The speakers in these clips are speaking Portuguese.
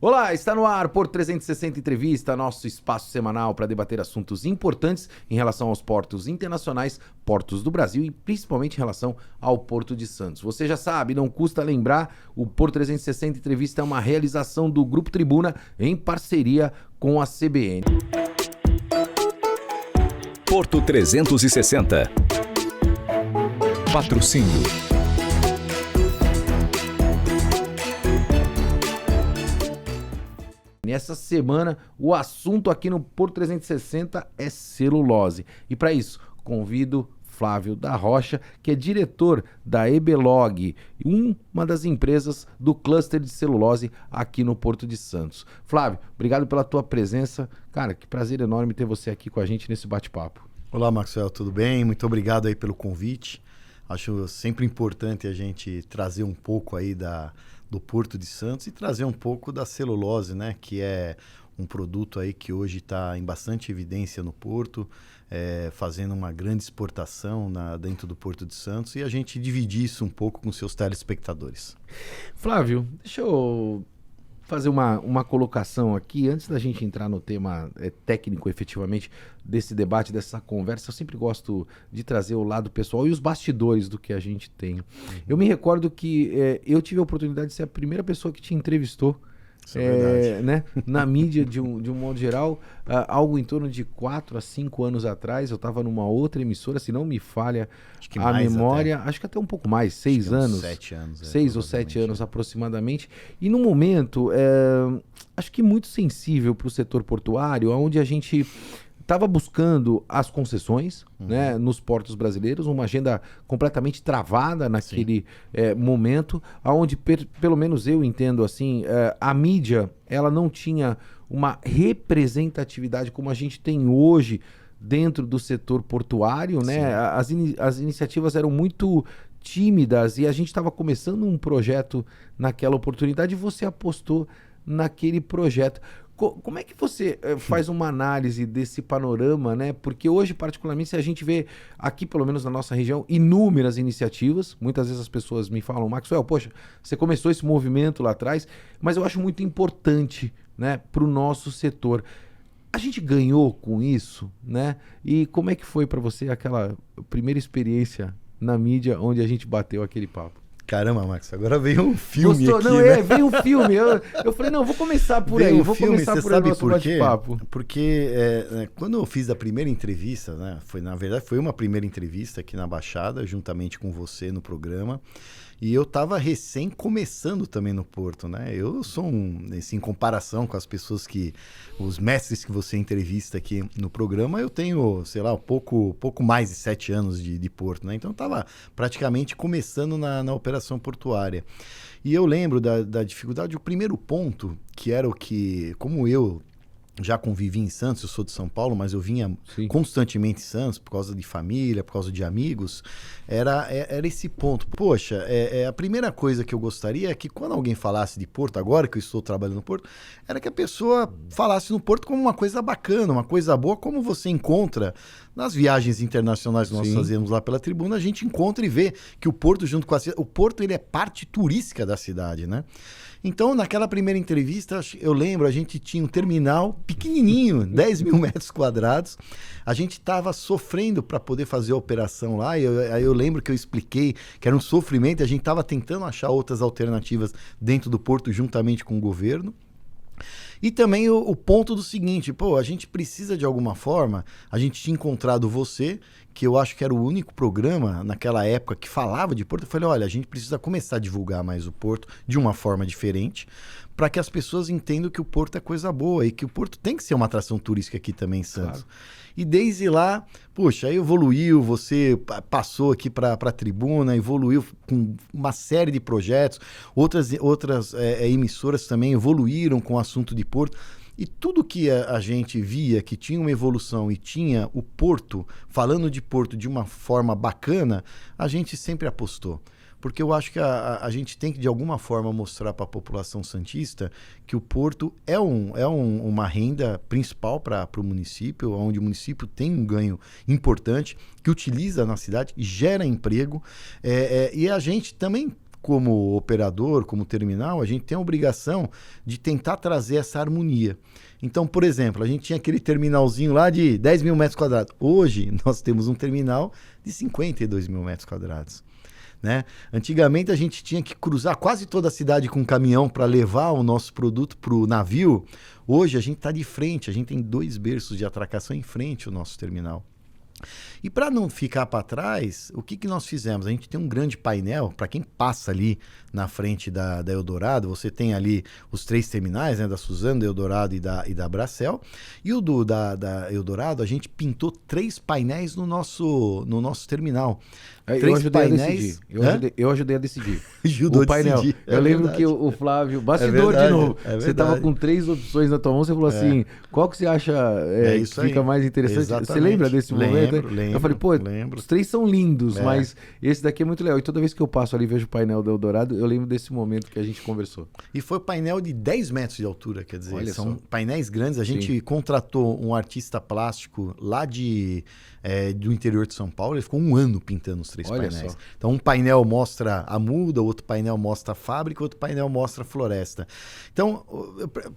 Olá, está no ar Porto 360 Entrevista, nosso espaço semanal para debater assuntos importantes em relação aos portos internacionais, portos do Brasil e principalmente em relação ao Porto de Santos. Você já sabe, não custa lembrar, o Porto 360 Entrevista é uma realização do Grupo Tribuna em parceria com a CBN. Porto 360. Patrocínio. Nessa semana, o assunto aqui no Porto 360 é celulose. E para isso, convido Flávio da Rocha, que é diretor da Ebelog, uma das empresas do cluster de celulose aqui no Porto de Santos. Flávio, obrigado pela tua presença. Cara, que prazer enorme ter você aqui com a gente nesse bate-papo. Olá, Maxwell, tudo bem? Muito obrigado aí pelo convite. Acho sempre importante a gente trazer um pouco aí do Porto de Santos e trazer um pouco da celulose, né? Que é um produto aí que hoje está em bastante evidência no Porto, fazendo uma grande exportação dentro do Porto de Santos, e a gente dividir isso um pouco com seus telespectadores. Flávio, deixa eu fazer uma colocação aqui, antes da gente entrar no tema técnico, efetivamente, desse debate, dessa conversa. Eu sempre gosto de trazer o lado pessoal e os bastidores do que a gente tem. Eu me recordo que eu tive a oportunidade de ser a primeira pessoa que te entrevistou, Isso é verdade. né, na mídia de um modo geral, algo em torno de 4 a 5 anos atrás. Eu estava numa outra emissora, se não me falha Acho que a mais memória, acho que até um pouco mais, 6 anos. 7 anos. 6 ou 7 anos aproximadamente. E no momento, acho que muito sensível para o setor portuário, onde a gente estava buscando as concessões, né, nos portos brasileiros, uma agenda completamente travada naquele momento, onde pelo menos eu entendo assim, a mídia ela não tinha uma representatividade como a gente tem hoje dentro do setor portuário, né? As iniciativas eram muito tímidas e a gente estava começando um projeto naquela oportunidade e você apostou naquele projeto. Como é que você faz uma análise desse panorama, né? Porque hoje, particularmente, se a gente vê aqui, pelo menos na nossa região, inúmeras iniciativas. Muitas vezes as pessoas me falam, Maxwell, poxa, você começou esse movimento lá atrás, mas eu acho muito importante, né, para o nosso setor. A gente ganhou com isso, né? E como é que foi para você aquela primeira experiência na mídia onde a gente bateu aquele papo? Caramba, Max, agora veio um filme Gostou? aqui, Não, né? veio um filme. Eu falei, não, vou começar por Veio aí. um Vou filme, começar você por sabe aí nosso por quê? bate-papo. Porque quando eu fiz a primeira entrevista, né, na verdade foi uma primeira entrevista aqui na Baixada, juntamente com você no programa, e eu estava recém começando também no Porto, né? Eu sou em comparação com as pessoas os mestres que você entrevista aqui no programa, eu tenho, sei lá, pouco mais de 7 anos de Porto, né? Então eu estava praticamente começando na operação portuária. E eu lembro da dificuldade, o primeiro ponto, que era o que, como eu já convivi em Santos, eu sou de São Paulo, mas eu vinha constantemente em Santos por causa de família, por causa de amigos, era esse ponto. Poxa, a primeira coisa que eu gostaria é que quando alguém falasse de Porto, agora que eu estou trabalhando no Porto, era que a pessoa falasse no Porto como uma coisa bacana, uma coisa boa, como você encontra nas viagens internacionais que nós fazemos lá pela Tribuna, a gente encontra e vê que o Porto, junto com a cidade, o Porto ele é parte turística da cidade, né? Então, naquela primeira entrevista, eu lembro, a gente tinha um terminal pequenininho, 10 mil metros quadrados. A gente estava sofrendo para poder fazer a operação lá. Aí eu lembro que eu expliquei que era um sofrimento e a gente estava tentando achar outras alternativas dentro do Porto, juntamente com o governo. E também o ponto do seguinte, a gente precisa de alguma forma, a gente tinha encontrado você, que eu acho que era o único programa naquela época que falava de Porto. Eu falei, olha, a gente precisa começar a divulgar mais o Porto de uma forma diferente, para que as pessoas entendam que o Porto é coisa boa e que o Porto tem que ser uma atração turística aqui também em Santos. Claro. E desde lá, aí evoluiu, você passou aqui para a Tribuna, evoluiu com uma série de projetos, outras emissoras também evoluíram com o assunto de Porto. E tudo que a gente via que tinha uma evolução e tinha o Porto, falando de Porto de uma forma bacana, a gente sempre apostou. Porque eu acho que a gente tem que, de alguma forma, mostrar para a população santista que o Porto é uma renda principal para o município, onde o município tem um ganho importante, que utiliza na cidade, gera emprego, e a gente também como operador, como terminal, a gente tem a obrigação de tentar trazer essa harmonia. Então, por exemplo, a gente tinha aquele terminalzinho lá de 10 mil metros quadrados. Hoje, nós temos um terminal de 52 mil metros quadrados. Né? Antigamente, a gente tinha que cruzar quase toda a cidade com um caminhão para levar o nosso produto para o navio. Hoje, a gente está de frente, a gente tem 2 berços de atracação em frente ao nosso terminal. E para não ficar para trás, o que nós fizemos? A gente tem um grande painel, para quem passa ali na frente da Eldorado, você tem ali os 3 terminais, né, da Suzano, da Eldorado e da Bracel. E o da Eldorado, a gente pintou 3 painéis no nosso terminal. Eu ajudei a decidir. Eu ajudei a decidir. Ajudou o painel. A decidir. Eu lembro que o Flávio, bastidor de novo, você estava com 3 opções na tua mão, você falou assim, qual que você acha que fica mais interessante? Exatamente. Você lembra desse momento? Lembro. Eu falei, pô, os 3 são lindos, mas esse daqui é muito legal. E toda vez que eu passo ali e vejo o painel do Eldorado, eu lembro desse momento que a gente conversou. E foi painel de 10 metros de altura, quer dizer, olha são só. Painéis grandes. A gente contratou um artista plástico lá do interior de São Paulo, ele ficou 1 ano pintando os 3 olha painéis. Só. Então, um painel mostra a muda, outro painel mostra a fábrica, outro painel mostra a floresta. Então,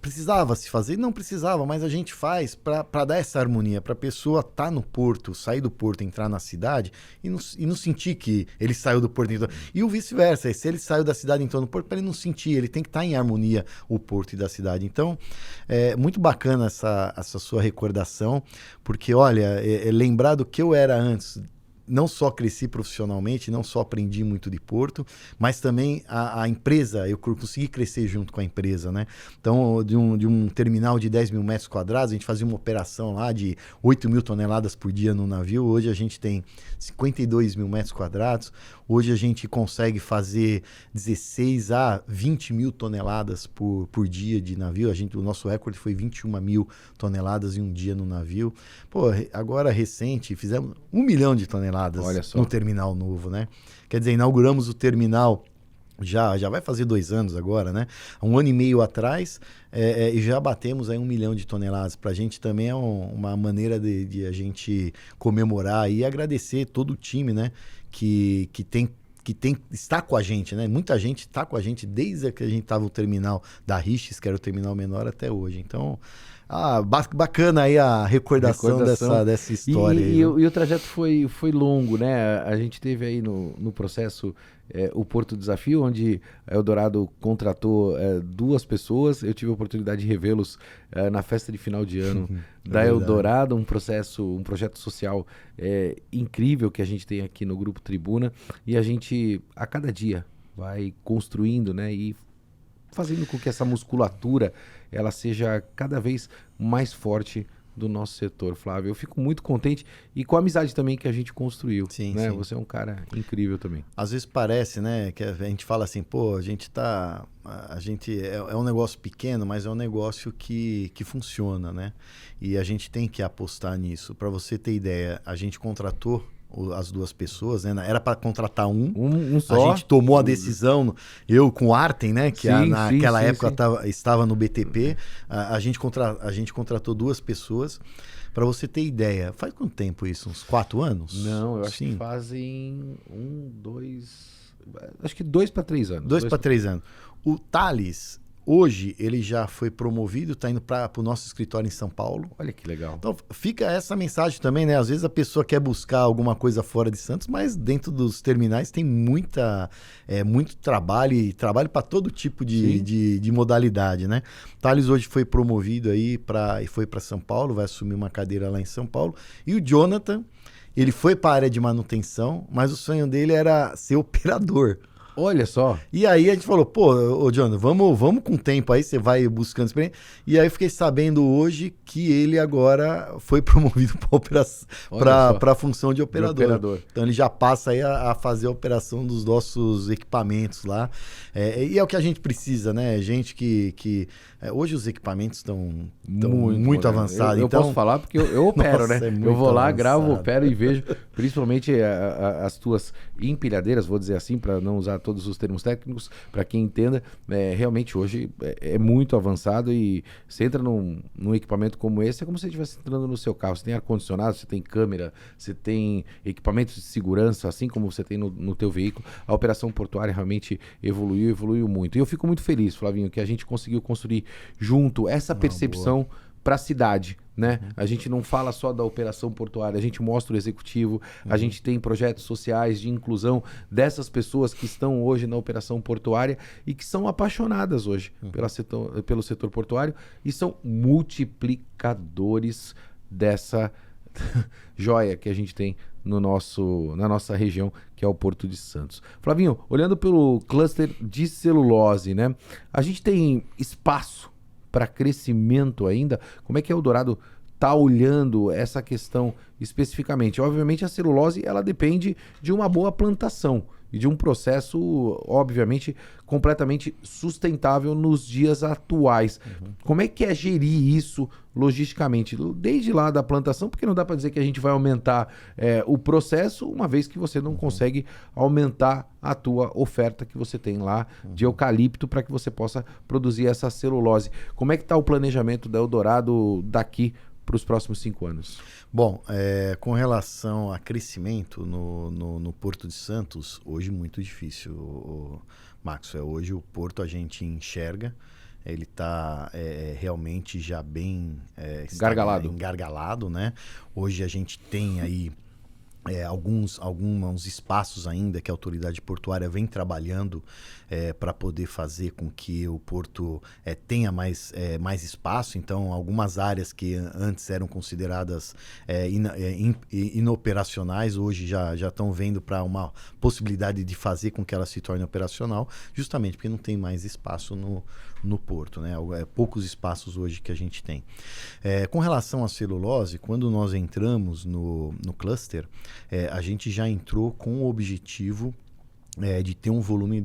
precisava se fazer? Não precisava, mas a gente faz para dar essa harmonia, para a pessoa estar no porto, sair do porto, entrar na cidade e não sentir que ele saiu do porto. E o vice-versa, se ele saiu da cidade e entrou no porto, para ele não sentir, ele tem que estar em harmonia o porto e da cidade. Então, é muito bacana essa sua recordação, porque, olha, lembrar do que eu era antes, não só cresci profissionalmente, não só aprendi muito de Porto, mas também a empresa, eu consegui crescer junto com a empresa, né? Então, de um terminal de 10 mil metros quadrados, a gente fazia uma operação lá de 8 mil toneladas por dia no navio. Hoje a gente tem 52 mil metros quadrados. Hoje a gente consegue fazer 16 a 20 mil toneladas por dia de navio. O nosso recorde foi 21 mil toneladas em um dia no navio. Pô, agora recente, fizemos 1 milhão de toneladas no terminal novo, né? Quer dizer, inauguramos o terminal, já vai fazer 2 anos agora, né? Há 1 ano e meio atrás, e já batemos aí 1 milhão de toneladas. Para a gente também é uma maneira de a gente comemorar e agradecer todo o time, né? Que está com a gente, né? Muita gente está com a gente desde que a gente estava no terminal da Riches, que era o terminal menor, até hoje. Então, bacana aí a recordação. Dessa história. E o trajeto foi longo, né? A gente teve aí no processo o Porto Desafio, onde a Eldorado contratou 2 pessoas. Eu tive a oportunidade de revê-los na festa de final de ano da Eldorado, um projeto social incrível que a gente tem aqui no Grupo Tribuna. E a gente, a cada dia, vai construindo, né? E fazendo com que essa musculatura ela seja cada vez mais forte do nosso setor, Flávio. Eu fico muito contente e com a amizade também que a gente construiu. Sim, né? sim. Você é um cara incrível também. Às vezes parece, né, que a gente fala assim, pô, a gente é um negócio pequeno, mas é um negócio que funciona, né? E a gente tem que apostar nisso. Para você ter ideia, a gente contratou as 2 pessoas, né? Era para contratar um só. A gente tomou a decisão, eu com o Arten, né? Que naquela época estava no BTP. A gente contratou 2 pessoas. Para você ter ideia, faz quanto tempo isso? Uns 4 anos? Não, eu acho que fazem 2 para 3 anos. 2 para 3 anos. O Thales, hoje, ele já foi promovido, está indo para o nosso escritório em São Paulo. Olha que legal. Então, fica essa mensagem também, né? Às vezes a pessoa quer buscar alguma coisa fora de Santos, mas dentro dos terminais tem muito trabalho, e trabalho para todo tipo de modalidade, né? Thales hoje foi promovido aí e foi para São Paulo, vai assumir uma cadeira lá em São Paulo. E o Jonathan, ele foi para a área de manutenção, mas o sonho dele era ser operador. Olha só. E aí a gente falou, pô, ô Jonathan, vamos com o tempo aí, você vai buscando experiência. E aí eu fiquei sabendo hoje que ele agora foi promovido para a função de operador. Então ele já passa aí a fazer a operação dos nossos equipamentos lá. E é o que a gente precisa, né? Gente que Hoje os equipamentos estão muito avançados. Eu então... posso falar porque eu opero, Nossa, né? é Eu vou lá, avançado. gravo, opero e vejo, principalmente as tuas empilhadeiras, vou dizer assim, para não usar todos os termos técnicos, para quem entenda, realmente hoje é muito avançado e você entra num equipamento como esse, é como se você estivesse entrando no seu carro. Você tem ar-condicionado, você tem câmera, você tem equipamentos de segurança, assim como você tem no teu veículo. A operação portuária realmente evoluiu muito. E eu fico muito feliz, Flavinho, que a gente conseguiu construir junto essa percepção para a cidade, né? A gente não fala só da operação portuária, a gente mostra o executivo, a gente tem projetos sociais de inclusão dessas pessoas que estão hoje na operação portuária e que são apaixonadas hoje pelo setor portuário e são multiplicadores dessa joia que a gente tem na nossa região, que é o Porto de Santos. Flavinho, olhando pelo cluster de celulose, né? A gente tem espaço para crescimento ainda? Como é que a Eldorado está olhando essa questão especificamente? Obviamente a celulose ela depende de uma boa plantação e de um processo, obviamente, completamente sustentável nos dias atuais. Como é que é gerir isso logisticamente? Desde lá da plantação, porque não dá para dizer que a gente vai aumentar o processo, uma vez que você não consegue aumentar a tua oferta que você tem lá de eucalipto para que você possa produzir essa celulose. Como é que está o planejamento da Eldorado daqui para os próximos 5 anos? Bom, com relação a crescimento no Porto de Santos, hoje muito difícil, Max. Hoje o Porto a gente enxerga, ele está realmente já bem engargalado, né? Hoje a gente tem aí alguns espaços ainda que a autoridade portuária vem trabalhando para poder fazer com que o porto tenha mais espaço. Então, algumas áreas que antes eram consideradas inoperacionais, hoje já estão vendo para uma possibilidade de fazer com que ela se torne operacional, justamente porque não tem mais espaço no porto, né? Poucos espaços hoje que a gente tem. Com relação à celulose, quando nós entramos no cluster, a gente já entrou com o objetivo de ter um volume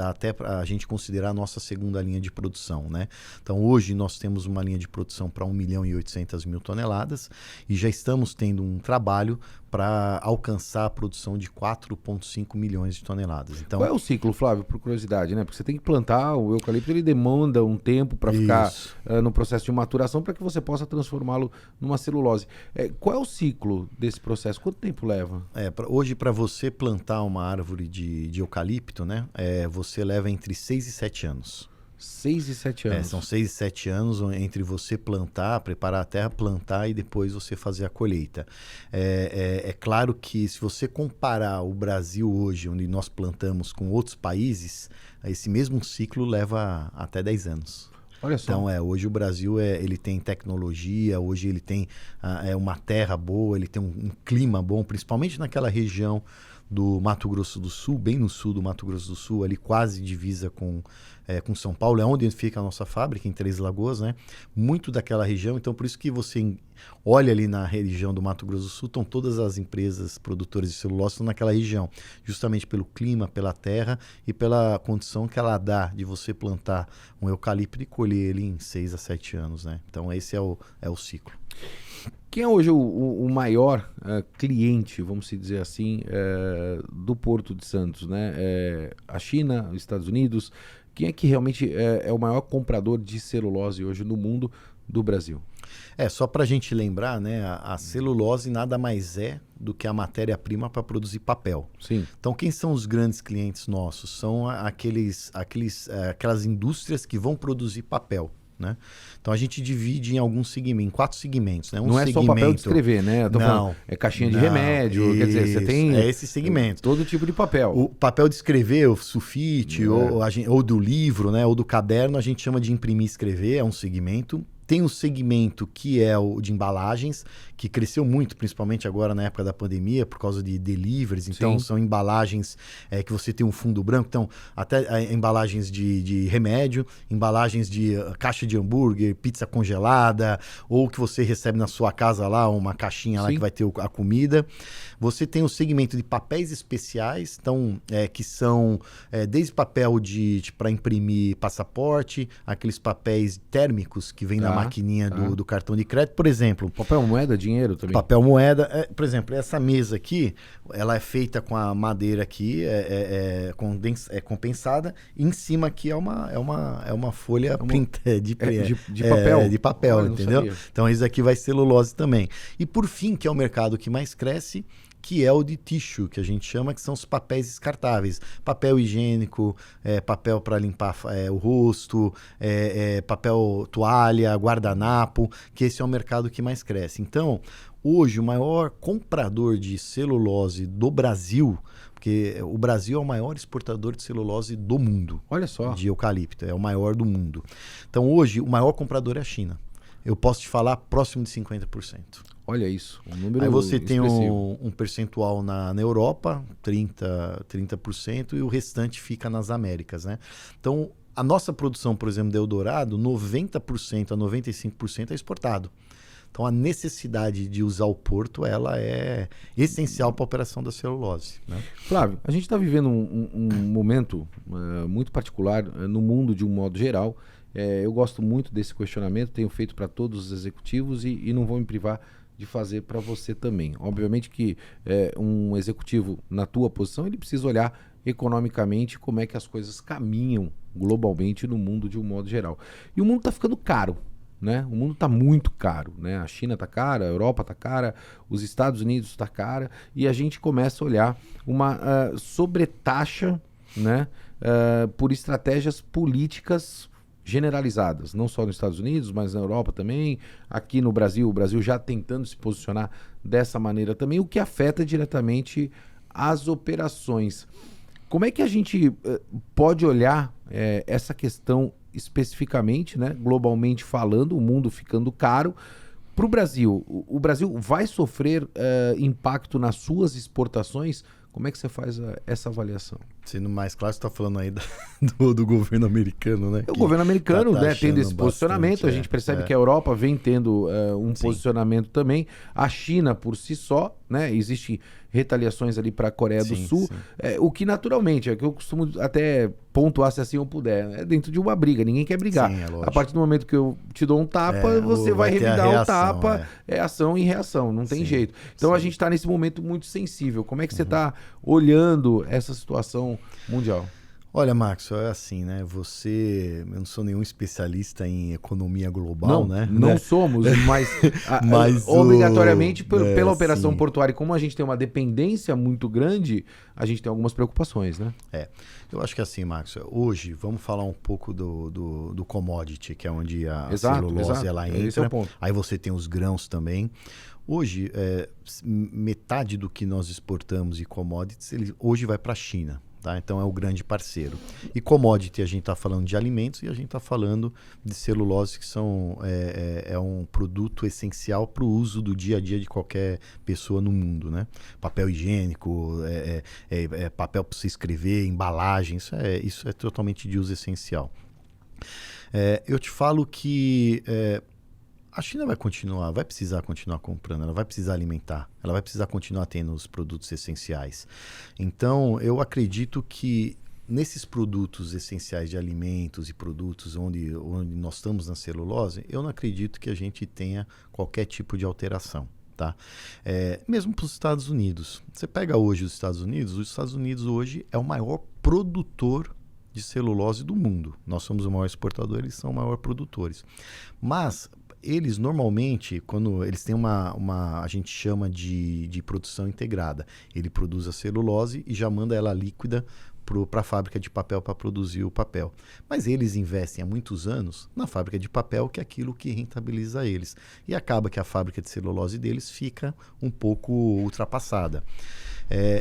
até para a gente considerar a nossa segunda linha de produção, né? Então hoje nós temos uma linha de produção para 1.800.000 toneladas e já estamos tendo um trabalho para alcançar a produção de 4,5 milhões de toneladas. Então, qual é o ciclo, Flávio, por curiosidade, né? Porque você tem que plantar o eucalipto, ele demanda um tempo para ficar no processo de maturação para que você possa transformá-lo numa celulose. Qual é o ciclo desse processo? Quanto tempo leva? Hoje, para você plantar uma árvore de eucalipto, né? Você leva entre 6 e 7 anos. 6 e 7 anos. São 6 e 7 anos entre você plantar, preparar a terra, plantar e depois você fazer a colheita. É claro que se você comparar o Brasil hoje, onde nós plantamos, com outros países, esse mesmo ciclo leva até 10 anos. Olha só. Então, hoje o Brasil ele tem tecnologia, hoje ele tem uma terra boa, ele tem um clima bom, principalmente naquela região do Mato Grosso do Sul, bem no sul do Mato Grosso do Sul, ali quase divisa com São Paulo, é onde fica a nossa fábrica, em Três Lagoas, né? Muito daquela região, então por isso que você olha ali na região do Mato Grosso do Sul, estão todas as empresas produtoras de celulose estão naquela região, justamente pelo clima, pela terra e pela condição que ela dá de você plantar um eucalipto e colher ele em 6 a 7 anos, né? Então esse é o ciclo. Quem é hoje o maior cliente, vamos dizer assim, do Porto de Santos, né? A China, os Estados Unidos. Quem é que realmente é o maior comprador de celulose hoje no mundo do Brasil? Só para a gente lembrar, né? A celulose nada mais é do que a matéria-prima para produzir papel. Sim. Então, quem são os grandes clientes nossos? São aquelas indústrias que vão produzir papel. Né? Então a gente divide em 4 segmentos. Né? Não é só papel de escrever, né? Não. É caixinha de remédio, quer dizer, você tem esse segmento. Todo tipo de papel. O papel de escrever, o sulfite, ou do livro, né? Ou do caderno, a gente chama de imprimir e escrever, é um segmento. tem um segmento que é o de embalagens, que cresceu muito, principalmente agora na época da pandemia, por causa de deliveries. Então, Sim. são embalagens que você tem um fundo branco. Então, até embalagens de remédio, embalagens de caixa de hambúrguer, pizza congelada, ou que você recebe na sua casa lá, uma caixinha lá Sim. que vai ter a comida. Você tem o segmento de papéis especiais, então, que são desde papel para imprimir passaporte, aqueles papéis térmicos que vem na maquininha do cartão de crédito, por exemplo. Papel moeda, dinheiro também. Papel moeda, por exemplo, essa mesa aqui, ela é feita com a madeira aqui, compensada, e em cima aqui é uma folha de papel. De papel, Olha, entendeu? sabia. Então isso aqui vai celulose também. E por fim, que é o mercado que mais cresce, que é o de tissue, que a gente chama, que são os papéis descartáveis. Papel higiênico, papel para limpar o rosto, papel toalha, guardanapo, que esse é o mercado que mais cresce. Então, hoje, o maior comprador de celulose do Brasil, porque o Brasil é o maior exportador de celulose do mundo. Olha só. De eucalipto, é o maior do mundo. Então, hoje, o maior comprador é a China. Eu posso te falar próximo de 50%. Olha isso, um número Aí você tem expressivo. um percentual na Europa, 30%, e o restante fica nas Américas, né? Então, a nossa produção, por exemplo, de Eldorado, 90% a 95% é exportado. Então, a necessidade de usar o porto, ela é essencial para a operação da celulose, né? Flávio, a gente está vivendo um momento muito particular no mundo de um modo geral. Eu gosto muito desse questionamento, tenho feito para todos os executivos e não vou me privar de fazer para você também. Obviamente que um executivo na tua posição, ele precisa olhar economicamente como é que as coisas caminham globalmente no mundo de um modo geral. E o mundo está ficando caro, né? O mundo está muito caro, né? A China está cara, a Europa está cara, os Estados Unidos está cara, e a gente começa a olhar uma sobretaxa, né? Por estratégias políticas generalizadas, não só nos Estados Unidos, mas na Europa também, aqui no Brasil, o Brasil já tentando se posicionar dessa maneira também, o que afeta diretamente as operações. Como é que a gente pode olhar essa questão especificamente, né, globalmente falando, o mundo ficando caro, para o Brasil? O Brasil vai sofrer impacto nas suas exportações? Como é que você faz essa avaliação? Sendo mais claro, você está falando aí do governo americano, né? O governo americano, tá né, tendo esse bastante, posicionamento, a gente percebe que a Europa vem tendo posicionamento também. A China, por si só, né, existem retaliações ali para a Coreia do Sul, o que naturalmente, é que eu costumo até pontuar, se assim eu puder, é dentro de uma briga, ninguém quer brigar. Sim, é lógico. A partir do momento que eu te dou um tapa, você vai ter a revidar o reação, tapa, ação e reação, não tem Sim, jeito. Então a gente está nesse momento muito sensível. Como é que você está olhando essa situação mundial? Olha, Max, é assim, né? Eu não sou nenhum especialista em economia global, né? Não somos, mas, Mas obrigatoriamente pela operação sim. portuária, como a gente tem uma dependência muito grande, a gente tem algumas preocupações, né? Eu acho que assim, Max, hoje vamos falar um pouco do commodity, que é onde a Exato, celulose ela entra. esse é o ponto. Aí você tem os grãos também. Hoje, metade do que nós exportamos de commodities, hoje vai para a China. Tá? Então é o grande parceiro. E commodity, a gente está falando de alimentos e a gente está falando de celulose, que é um produto essencial para o uso do dia a dia de qualquer pessoa no mundo, né? Papel higiênico, papel para você escrever, embalagem, isso é totalmente de uso essencial. Eu te falo que a China vai precisar continuar comprando, ela vai precisar alimentar, ela vai precisar continuar tendo os produtos essenciais. Então, eu acredito que nesses produtos essenciais de alimentos e produtos onde nós estamos na celulose, eu não acredito que a gente tenha qualquer tipo de alteração. Tá? Mesmo para os Estados Unidos. Você pega hoje os Estados Unidos hoje é o maior produtor de celulose do mundo. Nós somos o maior exportador, eles são o maior produtores. Mas eles normalmente, quando eles têm a gente chama de produção integrada. Ele produz a celulose e já manda ela líquida para a fábrica de papel para produzir o papel. Mas eles investem há muitos anos na fábrica de papel, que é aquilo que rentabiliza eles. E acaba que a fábrica de celulose deles fica um pouco ultrapassada.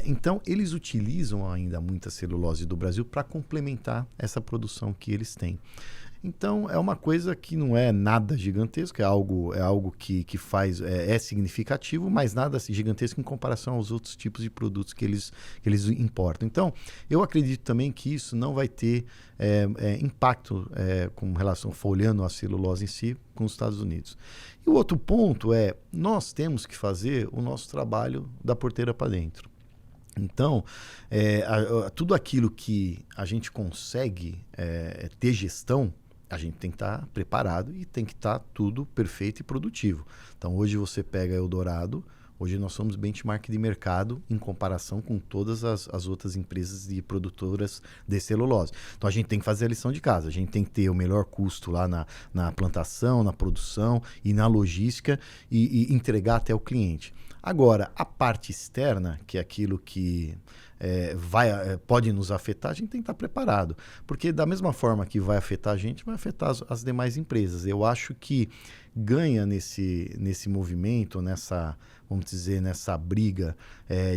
Então, eles utilizam ainda muita celulose do Brasil para complementar essa produção que eles têm. Então, é uma coisa que não é nada gigantesco, é algo que faz, é significativo, mas nada gigantesco em comparação aos outros tipos de produtos que eles importam. Então, eu acredito também que isso não vai ter impacto com relação, olhando a celulose em si, com os Estados Unidos. E o outro ponto é, nós temos que fazer o nosso trabalho da porteira para dentro. Então, tudo aquilo que a gente consegue ter gestão, a gente tem que estar preparado e tem que estar tudo perfeito e produtivo. Então, hoje você pega Eldorado, hoje nós somos benchmark de mercado em comparação com todas as outras empresas e produtoras de celulose. Então, a gente tem que fazer a lição de casa. A gente tem que ter o melhor custo lá na plantação, na produção e na logística e entregar até o cliente. Agora, a parte externa, que é aquilo que pode nos afetar, a gente tem que estar preparado. Porque da mesma forma que vai afetar a gente, vai afetar as demais empresas. Eu acho que ganha nesse movimento, vamos dizer, nessa briga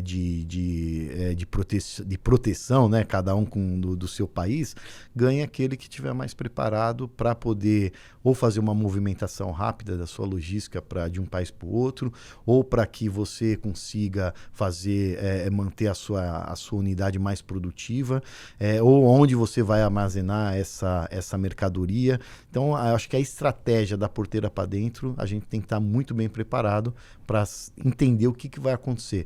de proteção, né? Cada um do seu país, ganha aquele que estiver mais preparado para poder ou fazer uma movimentação rápida da sua logística de um país para o outro, ou para que você consiga manter a sua unidade mais produtiva, ou onde você vai armazenar essa mercadoria. Então, acho que a estratégia da porteira para dentro, a gente tem que estar muito bem preparado para entender o que vai acontecer.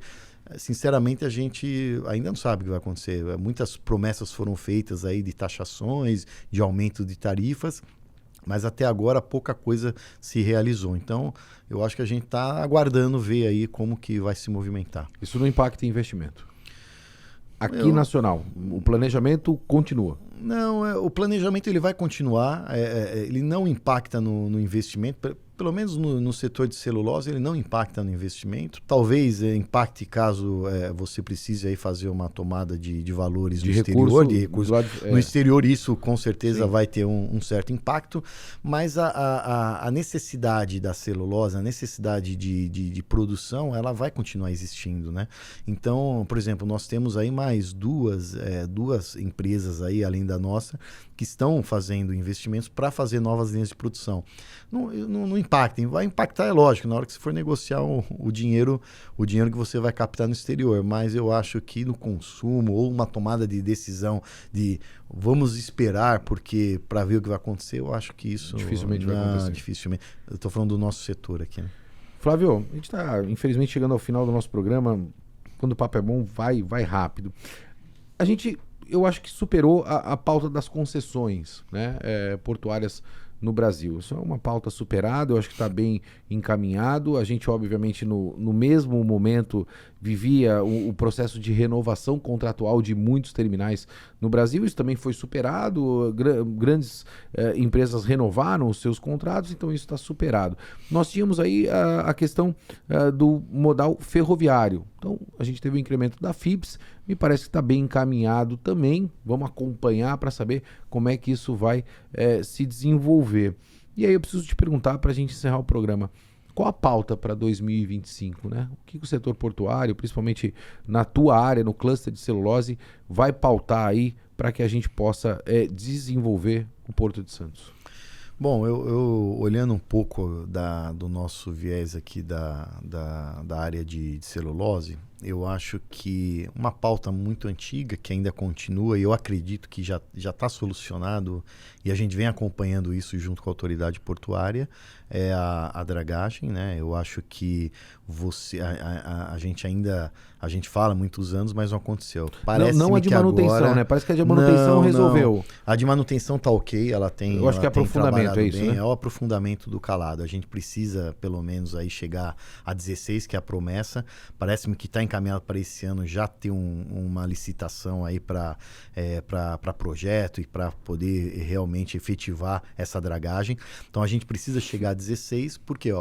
Sinceramente, a gente ainda não sabe o que vai acontecer. Muitas promessas foram feitas aí de taxações, de aumento de tarifas, mas até agora pouca coisa se realizou. Então, eu acho que a gente está aguardando ver aí como que vai se movimentar. Isso não impacta em investimento? Aqui nacional, o planejamento continua? Não, o planejamento ele vai continuar, ele não impacta no investimento, pelo menos no setor de celulose, ele não impacta no investimento. Talvez impacte caso você precise aí fazer uma tomada de valores no exterior, de recursos. No exterior, isso com certeza Sim. vai ter um certo impacto, mas a necessidade da celulose, a necessidade de produção, ela vai continuar existindo, né? Então, por exemplo, nós temos aí mais duas empresas aí, além da nossa, que estão fazendo investimentos para fazer novas linhas de produção. Não impactem, vai impactar, é lógico, na hora que você for negociar o dinheiro que você vai captar no exterior, mas eu acho que no consumo ou uma tomada de decisão de vamos esperar porque para ver o que vai acontecer, eu acho que isso dificilmente vai acontecer. Dificilmente. Eu estou falando do nosso setor aqui, né? Flávio, a gente está infelizmente chegando ao final do nosso programa. Quando o papo é bom, vai rápido. Eu acho que superou a pauta das concessões, né, portuárias no Brasil. Isso é uma pauta superada, eu acho que está bem encaminhado. A gente, obviamente, no mesmo momento vivia o processo de renovação contratual de muitos terminais no Brasil. Isso também foi superado, grandes empresas renovaram os seus contratos, então isso está superado. Nós tínhamos aí a questão do modal ferroviário. Então, a gente teve o incremento da FIPS, me parece que está bem encaminhado também. Vamos acompanhar para saber como é que isso vai se desenvolver. E aí eu preciso te perguntar, para a gente encerrar o programa, qual a pauta para 2025, né? O que o setor portuário, principalmente na tua área, no cluster de celulose, vai pautar aí para que a gente possa desenvolver o Porto de Santos? Bom, eu olhando um pouco do nosso viés aqui da área de celulose, eu acho que uma pauta muito antiga que ainda continua, e eu acredito que já está solucionado, e a gente vem acompanhando isso junto com a autoridade portuária, é a dragagem, né? Eu acho que a gente fala há muitos anos, mas não aconteceu. Não a de manutenção, agora, né? Parece que a de manutenção resolveu. Não. A de manutenção tá ok, ela tem. Eu acho que é aprofundamento, é isso, bem, né? É o aprofundamento do calado. A gente precisa, pelo menos, aí chegar a 16, que é a promessa. Parece-me que está encaminhado para esse ano já ter uma licitação aí para projeto e para poder realmente efetivar essa dragagem. Então a gente precisa chegar a 16, porque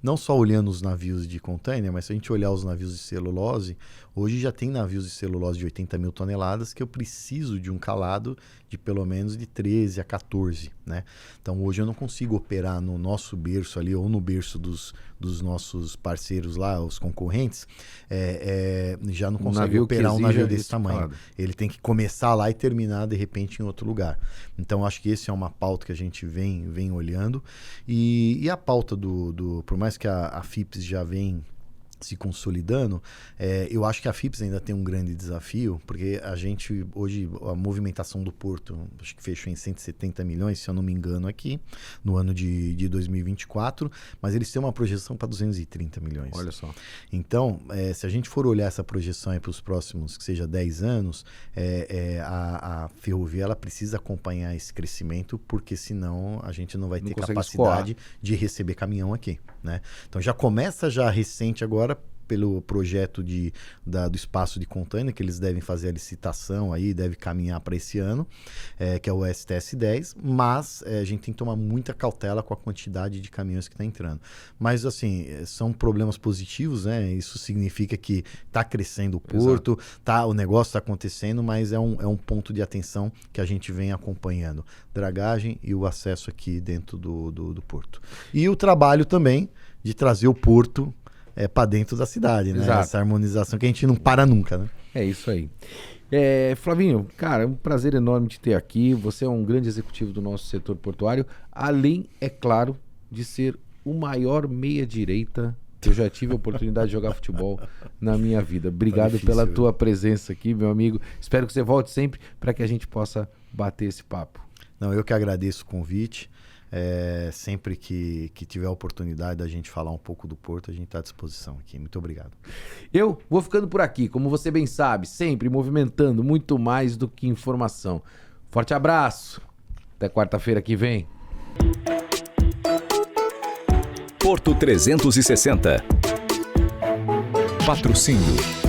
Não só olhando os navios de container, mas se a gente olhar os navios de celulose, hoje já tem navios de celulose de 80 mil toneladas que eu preciso de um calado de pelo menos de 13 a 14, né? Então hoje eu não consigo operar no nosso berço ali ou no berço dos nossos parceiros lá, os concorrentes, já não consegue operar um navio desse tamanho. Calado. Ele tem que começar lá e terminar de repente em outro lugar. Então acho que esse é uma pauta que a gente vem olhando e a pauta por mais que a FIPS já vem se consolidando, eu acho que a FIPS ainda tem um grande desafio, porque a gente, hoje, a movimentação do porto, acho que fechou em 170 milhões, se eu não me engano aqui, no ano de 2024, mas eles têm uma projeção para 230 milhões. Olha só. Então, se a gente for olhar essa projeção para os próximos, que seja 10 anos, a ferrovia ela precisa acompanhar esse crescimento, porque senão a gente não vai ter capacidade de receber caminhão aqui, né? Então já começa recente agora pelo projeto do espaço de container, que eles devem fazer a licitação aí, deve caminhar para esse ano, que é o STS-10, mas a gente tem que tomar muita cautela com a quantidade de caminhões que está entrando. Mas, são problemas positivos, né? Isso significa que está crescendo o porto, o negócio está acontecendo, mas é um ponto de atenção que a gente vem acompanhando. Dragagem e o acesso aqui dentro do porto. E o trabalho também de trazer o porto para dentro da cidade, né? Exato. Essa harmonização que a gente não para nunca, né? É isso aí. Flavinho, cara, é um prazer enorme te ter aqui. Você é um grande executivo do nosso setor portuário, além, é claro, de ser o maior meia-direita que eu já tive a oportunidade de jogar futebol na minha vida. Obrigado pela tua presença aqui, meu amigo. Espero que você volte sempre para que a gente possa bater esse papo. Não, eu que agradeço o convite. Sempre que tiver a oportunidade da gente falar um pouco do Porto, a gente está à disposição aqui. Muito obrigado. Eu vou ficando por aqui, como você bem sabe, sempre movimentando muito mais do que informação. Forte abraço. Até quarta-feira que vem. Porto 360. Patrocínio